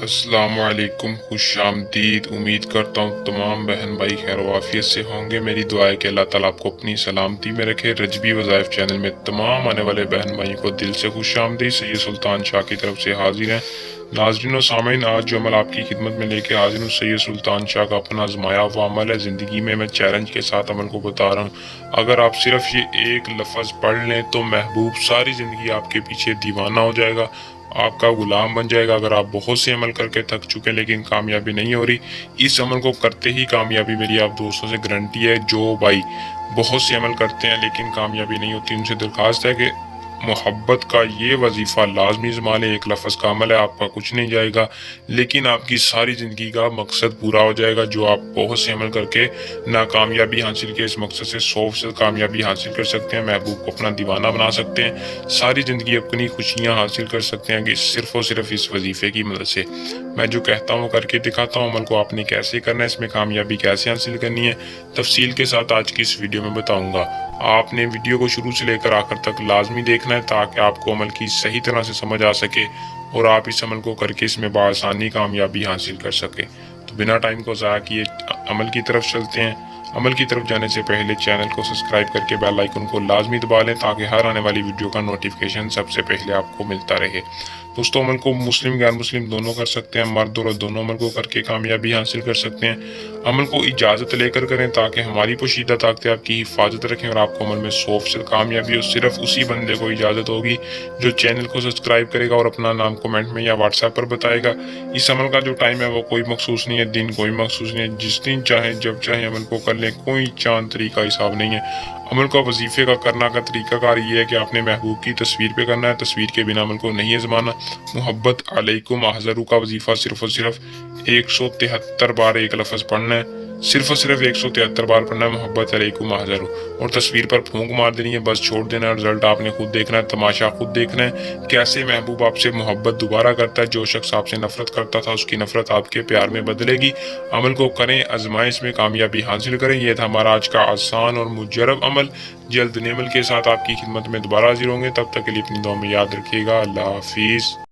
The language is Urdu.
السلام علیکم، خوش آمدید۔ امید کرتا ہوں تمام بہن بھائی خیر و عافیت سے ہوں گے۔ میری دعا ہے کہ اللہ تعالیٰ آپ کو اپنی سلامتی میں رکھے۔ رجبی وظائف چینل میں تمام آنے والے بہن بھائی کو دل سے خوش آمدید۔ سید سلطان شاہ کی طرف سے حاضر ہیں۔ ناظرین و سامعین، آج جو عمل آپ کی خدمت میں لے کے حاضر ہوں، سید سلطان شاہ کا اپنا آزمایا ہوا عمل ہے۔ زندگی میں چیلنج کے ساتھ عمل کو بتا رہا ہوں۔ اگر آپ صرف یہ ایک لفظ پڑھ لیں تو محبوب ساری زندگی آپ کے پیچھے دیوانہ ہو جائے گا، آپ کا غلام بن جائے گا۔ اگر آپ بہت سے عمل کر کے تھک چکے لیکن کامیابی نہیں ہو رہی، اس عمل کو کرتے ہی کامیابی میری آپ دوستوں سے گارنٹی ہے۔ جو بھائی بہت سے عمل کرتے ہیں لیکن کامیابی نہیں ہوتی، ان سے درخواست ہے کہ محبت کا یہ وظیفہ لازمی زمانے، ایک لفظ کا عمل ہے، آپ کا کچھ نہیں جائے گا لیکن آپ کی ساری زندگی کا مقصد پورا ہو جائے گا۔ جو آپ بہت سے عمل کر کے ناکامیابی حاصل کے، اس مقصد سے 100% کامیابی حاصل کر سکتے ہیں، محبوب کو اپنا دیوانہ بنا سکتے ہیں، ساری زندگی اپنی خوشیاں حاصل کر سکتے ہیں کہ صرف اور صرف اس وظیفے کی مدد سے۔ میں جو کہتا ہوں کر کے دکھاتا ہوں، عمل کو آپ نے کیسے کرنا ہے، اس میں کامیابی کیسے حاصل کرنی ہے، تفصیل کے ساتھ آج کی اس ویڈیو میں بتاؤں گا۔ آپ نے ویڈیو کو شروع سے لے کر آخر تک لازمی دیکھنا ہے تاکہ آپ کو عمل کی صحیح طرح سے سمجھ آ سکے اور آپ اس عمل کو کر کے اس میں بآسانی کامیابی حاصل کر سکیں۔ تو بنا ٹائم کو ضائع کیے عمل کی طرف چلتے ہیں۔ عمل کی طرف جانے سے پہلے چینل کو سبسکرائب کر کے بیل آئیکن کو لازمی دبا لیں تاکہ ہر آنے والی ویڈیو کا نوٹیفیکیشن سب سے پہلے آپ کو ملتا رہے۔ دوستوں، عمل کو مسلم غیر مسلم دونوں کر سکتے ہیں، مرد اور دونوں عمل کو کر کے کامیابی حاصل کر سکتے ہیں۔ عمل کو اجازت لے کر کریں تاکہ ہماری پوشیدہ طاقتیں آپ کی حفاظت رکھیں اور آپ کو عمل میں 100% کامیابی ہو۔ صرف اسی بندے کو اجازت ہوگی جو چینل کو سبسکرائب کرے گا اور اپنا نام کمنٹ میں یا واٹس ایپ پر بتائے گا۔ اس عمل کا جو ٹائم ہے وہ کوئی مخصوص نہیں ہے، دن کوئی مخصوص نہیں ہے، جس دن چاہیں جب چاہیں عمل کو کر لیں، کوئی چاند طریقہ حساب نہیں ہے۔ عمل کو وظیفے کا کرنا کا طریقہ کار یہ ہے کہ آپ نے محبوب کی تصویر پہ کرنا ہے، تصویر کے بنا عمل کو نہیں آزمانا۔ محبت علیکم احذروا کا وظیفہ صرف اور صرف 173 بار ایک لفظ پڑھنا ہے، صرف اور صرف 173 بار پڑھنا ہے، محبت علیکم احذروا، اور تصویر پر پھونک مار دینی ہے، بس چھوڑ دینا ہے۔ رزلٹ آپ نے خود دیکھنا ہے، تماشا خود دیکھنا ہے، کیسے محبوب آپ سے محبت دوبارہ کرتا ہے۔ جو شخص آپ سے نفرت کرتا تھا اس کی نفرت آپ کے پیار میں بدلے گی۔ عمل کو کریں، آزمائیں، اس میں کامیابی حاصل کریں۔ یہ تھا ہمارا آج کا آسان اور مجرب عمل۔ جلد نئے عمل کے ساتھ آپ کی خدمت میں دوبارہ حاضر ہوں گے، تب تک کے لیے اپنی دعا میں یاد رکھیے گا۔ اللہ حافظ۔